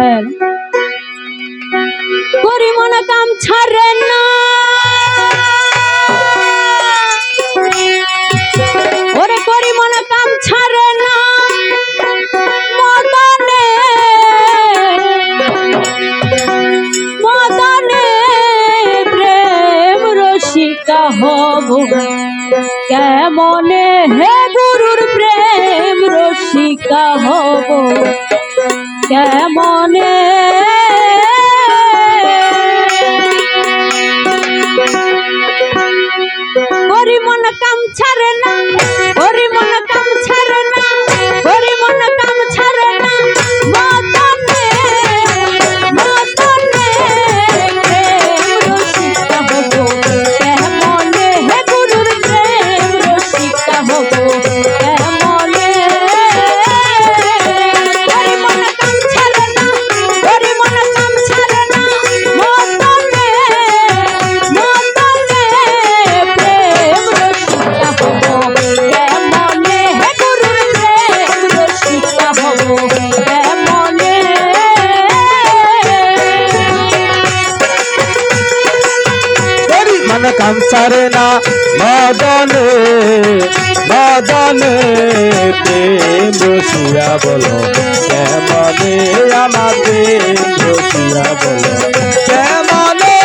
হ্যাঁ করি মনে কাম ছাড়ে না ওরে করি মনে কাম ছাড়ে না মদনে মদনে প্রেম রসিকা হব কেমনে হে গুরুর প্রেম রসিকা হব কেমনে করি মন কাম ছাড়ে না করি মন কাম ছাড়ে না করি মন কাম ছাড়ে না মদনে মদনে প্রেম রসিকা হব কেমনে হে গুরুর প্রেম রসিকা হব কেমনে করি মন কাম ছাড়ে না করি মন কাম ছাড়ে না মদনে মদনে প্রেম রসিকা হব কেমনে হে গুরুর প্রেম রসিকা হব কেমনে করি মন কাম ছাড়ে না মদনে মদনে প্রেম রসিয়া বলো কেমনে আমার প্রেম রসিয়া বলো কেমনে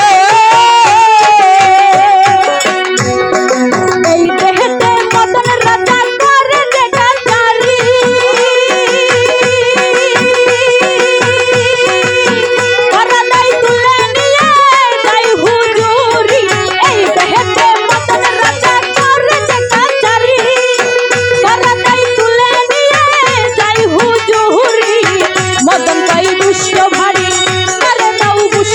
এই দেহতে মদন রাজা করে দেখা চারি পরাদাই তুলে নিয়ে যাই হুজুরি এই দেহতে মদন রাজা করে দেখা চারি পরাদাই তুলে নিয়ে যাই হুজুরি মদন পাই দুষ্ট ভারী করে দাও বুশ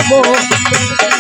যাব